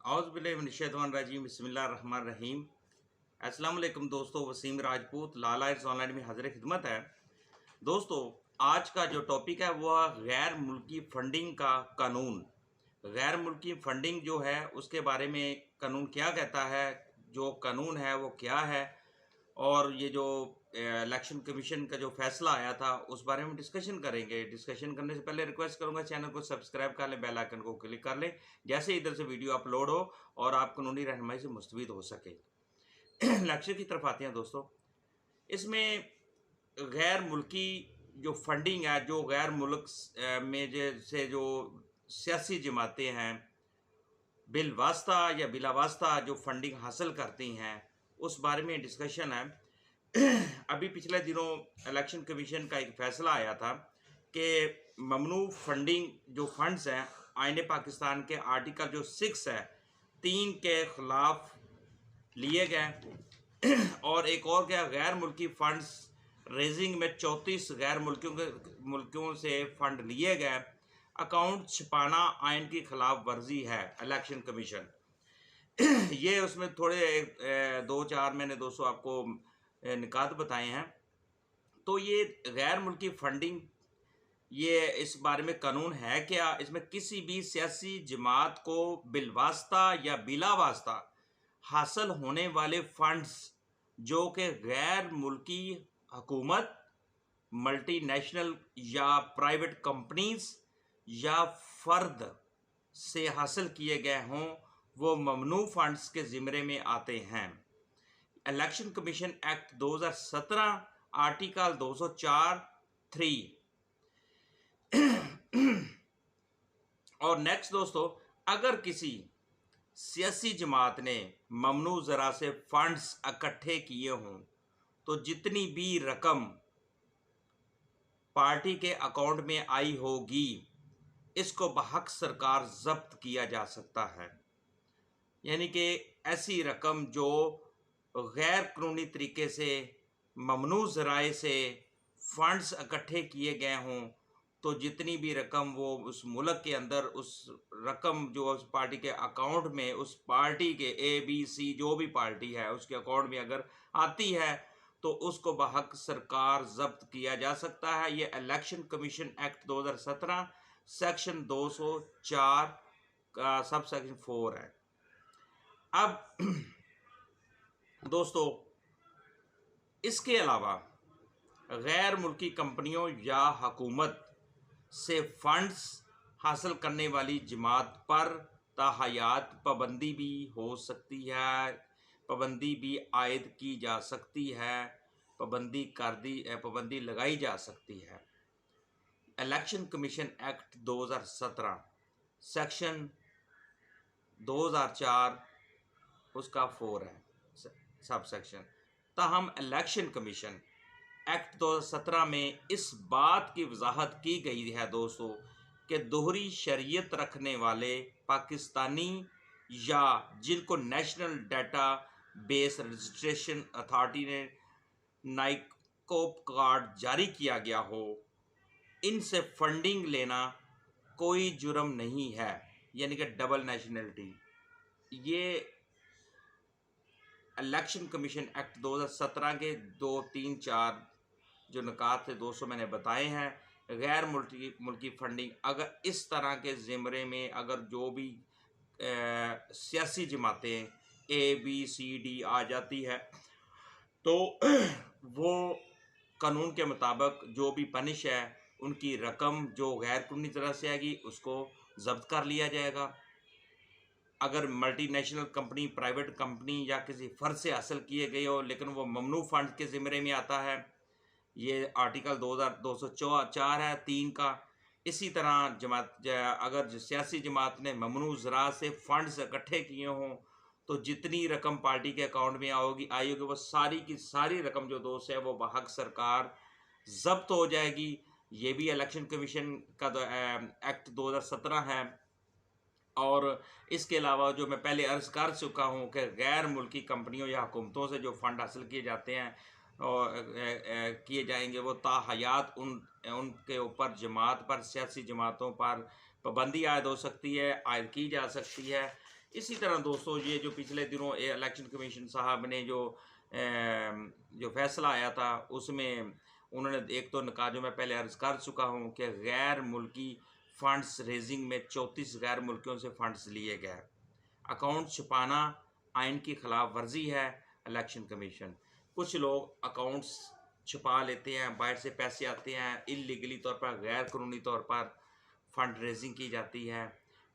औज़ुबिल्लाहिमिनश्शैतानिर्रजीम बिस्मिल्लाहिर्रहमानिर्रहीम। अस्सलाम वालेकुम दोस्तों, वसीम राजपूत लाला इट्स ऑनलाइन में हाज़िर खिदमत है। दोस्तों, आज का जो टॉपिक है वह गैर मुल्की फंडिंग का कानून। गैर मुल्की फंडिंग जो है उसके बारे में कानून क्या कहता है, जो कानून है वो क्या है, और ये जो इलेक्शन कमीशन का जो फैसला आया था उस बारे में डिस्कशन करेंगे। डिस्कशन करने से पहले रिक्वेस्ट करूंगा चैनल को सब्सक्राइब कर लें, बेल आइकन को क्लिक कर लें, जैसे इधर से वीडियो अपलोड हो और आप कानूनी रहनुमाई से मुस्तफीद हो सके। इलेक्शन की तरफ आते हैं दोस्तों। इसमें गैर मुल्की जो फंडिंग है, जो गैर मुल्क में जैसे जो सियासी जमातें हैं बिल वास्ता या बिला वास्ता जो फंडिंग हासिल करती हैं, उस बारे में डिस्कशन है। अभी पिछले दिनों इलेक्शन कमीशन का एक फैसला आया था कि ममनू फंडिंग जो फंड्स हैं आईन पाकिस्तान के आर्टिकल जो 6 है 3 के खिलाफ लिए गए। और एक और क्या, गैर मुल्की फंड्स रेजिंग में 34 गैर मुल्कियों से फंड लिए गए। अकाउंट छिपाना आइन की खिलाफ वर्जी है इलेक्शन कमीशन। ये उसमें थोड़े 2-4 मैंने दोस्तों आपको निकात बताए हैं। तो ये गैर मुल्की फंडिंग, ये इस बारे में कानून है क्या? इसमें किसी भी सियासी जमात को बिलवास्ता या बिला वास्ता हासिल होने वाले फंड्स जो कि गैर मुल्की हुकूमत, मल्टीनेशनल या प्राइवेट कंपनीज या फर्द से हासिल किए गए हों, वो ममनू फंड्स के ज़िम्मे में आते हैं। Election commission act 2017 article 204(3). और नेक्स्ट दोस्तों, अगर किसी सियासी जमात ने ममनू ज़रा से फंड्स इकट्ठे किए हों तो जितनी भी रकम पार्टी के अकाउंट में आई होगी इसको बहक सरकार जब्त किया जा सकता है। यानी कि ऐसी रकम जो गैर कानूनी तरीके से ममनू ज़राए से फंड्स इकट्ठे किए गए हों, तो जितनी भी रकम वो उस मुल्क के अंदर उस रकम जो उस पार्टी के अकाउंट में, उस पार्टी के ABC जो भी पार्टी है उसके अकाउंट में अगर आती है तो उसको बहक सरकार जब्त किया जा सकता है। ये इलेक्शन कमीशन एक्ट 2017 सेक्शन 204 का सब सेक्शन 4 है। अब दोस्तों, इसके अलावा गैर मुल्की कंपनियों या हुकूमत से फंड्स हासिल करने वाली जमात पर ताहयात पाबंदी भी हो सकती है, पाबंदी भी आयद की जा सकती है, पाबंदी लगाई जा सकती है। इलेक्शन कमीशन एक्ट 2017 सेक्शन 2004 उसका 4 है सब सेक्शन। ताहम इलेक्शन कमीशन एक्ट 2017 में इस बात की वजाहत की गई है दोस्तों कि दोहरी शरीयत रखने वाले पाकिस्तानी या जिनको national data base registration authority ने नाइकोप कार्ड जारी किया गया हो, इनसे फंडिंग लेना कोई जुर्म नहीं है। यानी कि डबल नेशनलिटी। ये इलेक्शन कमीशन एक्ट 2017 के 2, 3, 4 जो निकात थे दोस्तों मैंने बताए हैं। गैर मुल्की फंडिंग अगर इस तरह के ज़िम्मे में अगर जो भी सियासी जमातें ABCD आ जाती है तो वो कानून के मुताबिक जो भी पनिश है उनकी रकम जो गैर कानूनी तरह से आएगी उसको जब्त कर लिया जाएगा। अगर मल्टीनेशनल कंपनी, प्राइवेट कंपनी या किसी फर्द से हासिल किए गए हो लेकिन वो ममनू फंड के ज़िम्मे में आता है, ये आर्टिकल 204 है 3 का। इसी तरह अगर सियासी जमात ने ममनू ज़रा से फंड्स इकट्ठे किए हों तो जितनी रकम पार्टी के अकाउंट में आई होगी वो सारी की सारी रकम जो दोस्त है वो बहक सरकार जब्त हो जाएगी। ये भी इलेक्शन कमीशन का एक्ट 2017 है। और इसके अलावा जो मैं पहले अर्ज़ कर चुका हूँ कि गैर मुल्की कंपनियों या हुकूमतों से जो फ़ंड हासिल किए जाते हैं और किए जाएंगे वो ताहयात उनके ऊपर जमात पर, सियासी जमातों पर पाबंदी आयद हो सकती है, आयद की जा सकती है। इसी तरह दोस्तों ये जो पिछले दिनों इलेक्शन कमीशन साहब ने जो फैसला आया था उसमें उन्होंने एक तो जो मैं पहले अर्ज कर चुका हूँ कि गैर मुल्की फंड्स रेजिंग में 34 गैर मुल्कियों से फंड्स लिए गए। अकाउंट छुपाना आइन की खिलाफ वर्जी है। इलेक्शन कमीशन कुछ लोग अकाउंट्स छुपा लेते हैं, बाहर से पैसे आते हैं, इलीगली तौर पर गैर कानूनी तौर पर फंड रेजिंग की जाती है,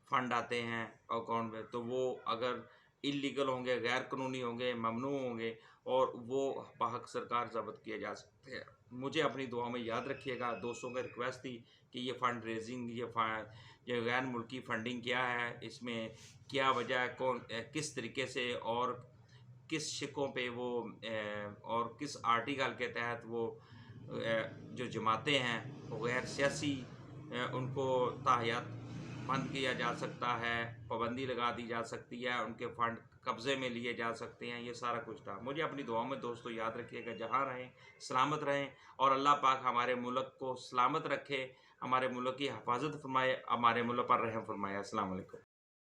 फंड आते हैं अकाउंट में, तो वो अगर इलीगल होंगे, गैर कानूनी होंगे, ममनू होंगे और वो बाहक सरकार जब्त किए जा सकते हैं। मुझे अपनी दुआ में याद रखिएगा। दोस्तों का रिक्वेस्ट थी कि ये फ़ंड रेजिंग, ये गैर मुल्की फ़ंडिंग क्या है, इसमें क्या वजह है, कौन किस तरीके से और किस शिकों पे वो और किस आर्टिकल के तहत वो जो जमाते हैं वो गैर सियासी उनको ताहयात बंद किया जा सकता है, पाबंदी लगा दी जा सकती है, उनके फ़ंड कब्ज़े में लिए जा सकते हैं। ये सारा कुछ था। मुझे अपनी दुआ में दोस्तों याद रखिएगा। जहाँ रहें सलामत रहें और अल्लाह पाक हमारे मुल्क को सलामत रखे, हमारे मुल्क की हिफाजत फरमाए, हमारे मुल्क पर रहम फरमाए। अस्सलाम वालेकुम।